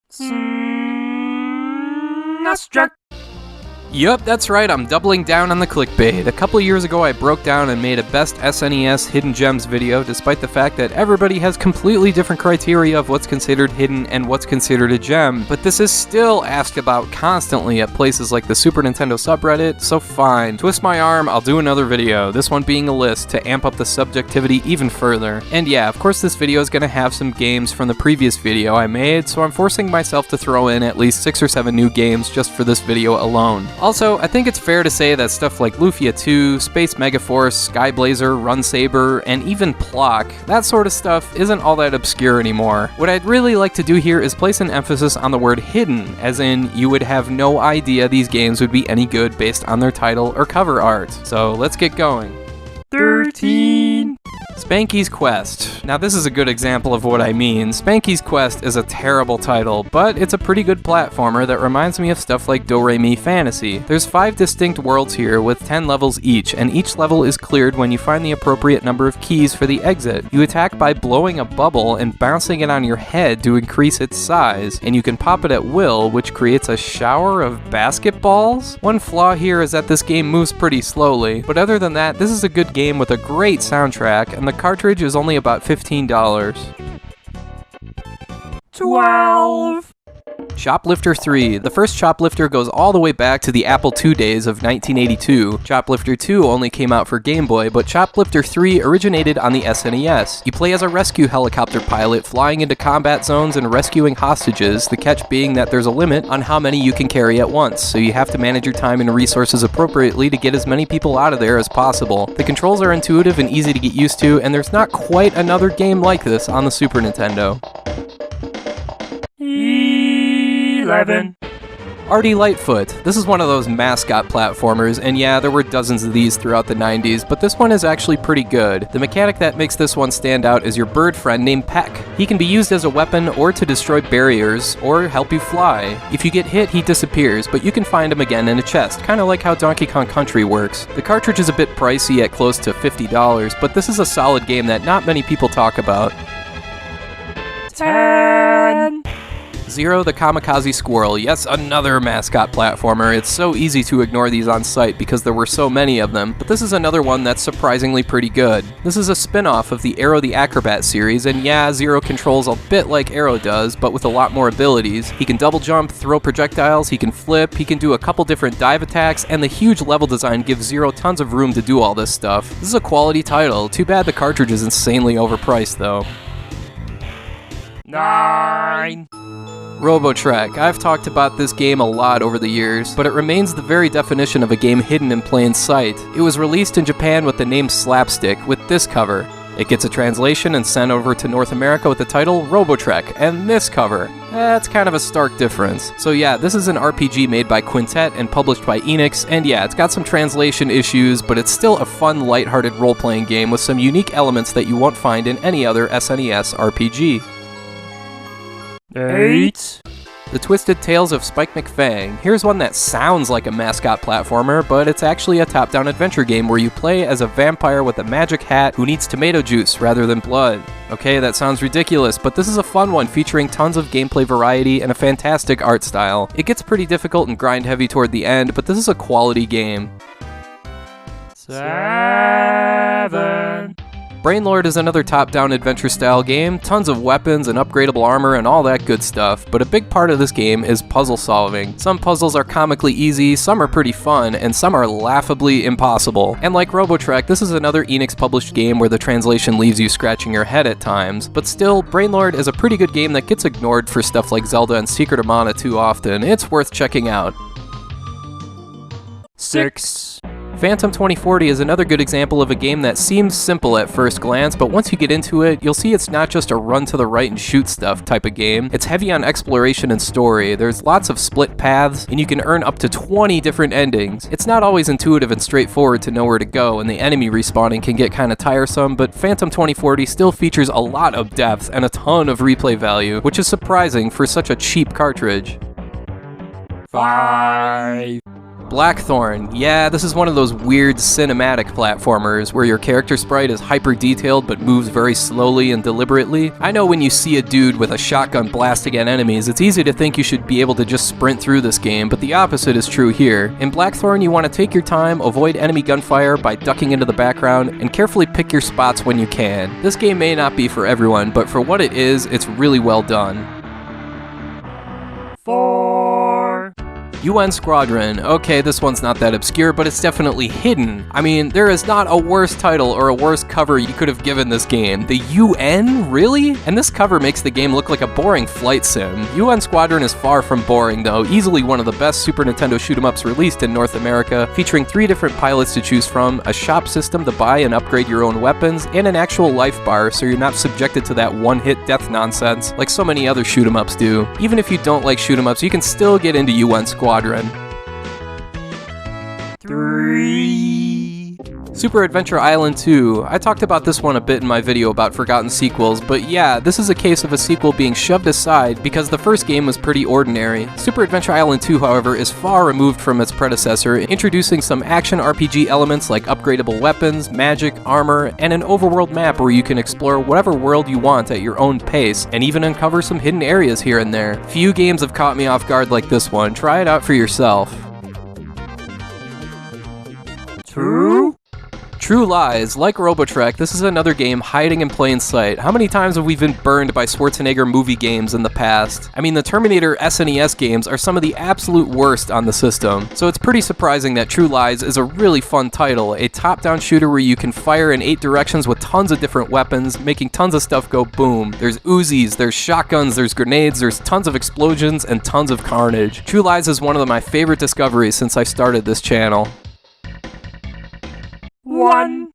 SNESdrunk. Yup, that's right, I'm doubling down on the clickbait. A couple years ago I broke down and made a best SNES hidden gems video, despite the fact that everybody has completely different criteria of what's considered hidden and what's considered a gem, but this is still asked about constantly at places like the Super Nintendo subreddit, so fine. Twist my arm, I'll do another video, this one being a list to amp up the subjectivity even further. And yeah, of course this video is gonna have some games from the previous video I made, so I'm forcing myself to throw in at least 6 or 7 new games just for this video alone. Also, I think it's fair to say that stuff like Lufia 2, Space Megaforce, Skyblazer, Run Saber, and even Plock, that sort of stuff isn't all that obscure anymore. What I'd really like to do here is place an emphasis on the word hidden, as in you would have no idea these games would be any good based on their title or cover art. So let's get going. 13. Spanky's Quest. Now this is a good example of what I mean. Spanky's Quest is a terrible title, but it's a pretty good platformer that reminds me of stuff like Do-Re-Mi Fantasy. There's 5 distinct worlds here with 10 levels each, and each level is cleared when you find the appropriate number of keys for the exit. You attack by blowing a bubble and bouncing it on your head to increase its size, and you can pop it at will, which creates a shower of basketballs? One flaw here is that this game moves pretty slowly, but other than that, this is a good game with a great soundtrack, and the cartridge is only about $15. 12. Shoplifter 3. The first Shoplifter goes all the way back to the Apple II days of 1982. Shoplifter 2 only came out for Game Boy, but Shoplifter 3 originated on the SNES. You play as a rescue helicopter pilot flying into combat zones and rescuing hostages, the catch being that there's a limit on how many you can carry at once, so you have to manage your time and resources appropriately to get as many people out of there as possible. The controls are intuitive and easy to get used to, and there's not quite another game like this on the Super Nintendo. 11. Artie Lightfoot. This is one of those mascot platformers, and yeah, there were dozens of these throughout the 90s, but this one is actually pretty good. The mechanic that makes this one stand out is your bird friend named Peck. He can be used as a weapon or to destroy barriers, or help you fly. If you get hit, he disappears, but you can find him again in a chest, kinda like how Donkey Kong Country works. The cartridge is a bit pricey at close to $50, but this is a solid game that not many people talk about. 10. Zero the Kamikaze Squirrel. Yes, another mascot platformer. It's so easy to ignore these on site because there were so many of them, but this is another one that's surprisingly pretty good. This is a spin-off of the Arrow the Acrobat series, and yeah, Zero controls a bit like Arrow does, but with a lot more abilities. He can double jump, throw projectiles, he can flip, he can do a couple different dive attacks, and the huge level design gives Zero tons of room to do all this stuff. This is a quality title. Too bad the cartridge is insanely overpriced though. 9. Robotrek. I've talked about this game a lot over the years, but it remains the very definition of a game hidden in plain sight. It was released in Japan with the name Slapstick, with this cover. It gets a translation and sent over to North America with the title Robotrek, and this cover. That's kind of a stark difference. So yeah, this is an RPG made by Quintet and published by Enix, and yeah, it's got some translation issues, but it's still a fun, lighthearted role-playing game with some unique elements that you won't find in any other SNES RPG. 8. The Twisted Tales of Spike McFang. Here's one that sounds like a mascot platformer, but it's actually a top-down adventure game where you play as a vampire with a magic hat who needs tomato juice rather than blood. Okay, that sounds ridiculous, but this is a fun one featuring tons of gameplay variety and a fantastic art style. It gets pretty difficult and grind-heavy toward the end, but this is a quality game. 7. Brainlord is another top-down adventure-style game, tons of weapons and upgradable armor and all that good stuff, but a big part of this game is puzzle solving. Some puzzles are comically easy, some are pretty fun, and some are laughably impossible. And like Robotrek, this is another Enix-published game where the translation leaves you scratching your head at times, but still, Brainlord is a pretty good game that gets ignored for stuff like Zelda and Secret of Mana too often. It's worth checking out. 6. Phantom 2040 is another good example of a game that seems simple at first glance, but once you get into it, you'll see it's not just a run to the right and shoot stuff type of game. It's heavy on exploration and story. There's lots of split paths, and you can earn up to 20 different endings. It's not always intuitive and straightforward to know where to go, and the enemy respawning can get kinda tiresome, but Phantom 2040 still features a lot of depth and a ton of replay value, which is surprising for such a cheap cartridge. 5. Blackthorn. Yeah, this is one of those weird cinematic platformers where your character sprite is hyper detailed but moves very slowly and deliberately. I know when you see a dude with a shotgun blasting at enemies, it's easy to think you should be able to just sprint through this game, but the opposite is true here. In Blackthorn, you want to take your time, avoid enemy gunfire by ducking into the background, and carefully pick your spots when you can. This game may not be for everyone, but for what it is, it's really well done. 4. UN Squadron. Okay, this one's not that obscure, but it's definitely hidden. I mean, there is not a worse title or a worse cover you could have given this game. The UN? Really? And this cover makes the game look like a boring flight sim. UN Squadron is far from boring, though. Easily one of the best Super Nintendo shoot-'em-ups released in North America, featuring 3 different pilots to choose from, a shop system to buy and upgrade your own weapons, and an actual life bar so you're not subjected to that one-hit death nonsense like so many other shoot-'em-ups do. Even if you don't like shoot-'em-ups, you can still get into UN Squadron. 3. Super Adventure Island 2. I talked about this one a bit in my video about forgotten sequels, but yeah, this is a case of a sequel being shoved aside because the first game was pretty ordinary. Super Adventure Island 2, however, is far removed from its predecessor, introducing some action RPG elements like upgradable weapons, magic, armor, and an overworld map where you can explore whatever world you want at your own pace, and even uncover some hidden areas here and there. Few games have caught me off guard like this one. Try it out for yourself. 2. True Lies. Like Robotrek, this is another game hiding in plain sight. How many times have we been burned by Schwarzenegger movie games in the past? I mean, the Terminator SNES games are some of the absolute worst on the system, so it's pretty surprising that True Lies is a really fun title, a top-down shooter where you can fire in 8 directions with tons of different weapons, making tons of stuff go boom. There's Uzis, there's shotguns, there's grenades, there's tons of explosions, and tons of carnage. True Lies is one of my favorite discoveries since I started this channel. 1.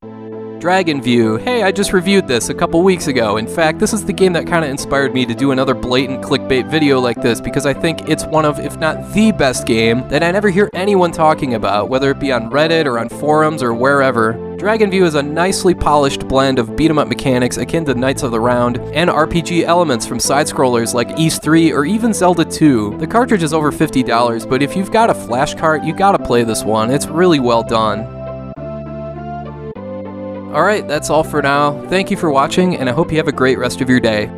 Dragon View. Hey, I just reviewed this a couple weeks ago. In fact, this is the game that kind of inspired me to do another blatant clickbait video like this because I think it's one of, if not the best game, that I never hear anyone talking about, whether it be on Reddit or on forums or wherever. Dragon View is a nicely polished blend of beat-em-up mechanics akin to Knights of the Round and RPG elements from side-scrollers like Ys 3 or even Zelda 2. The cartridge is over $50, but if you've got a flash cart, you gotta play this one. It's really well done. Alright, that's all for now. Thank you for watching, and I hope you have a great rest of your day.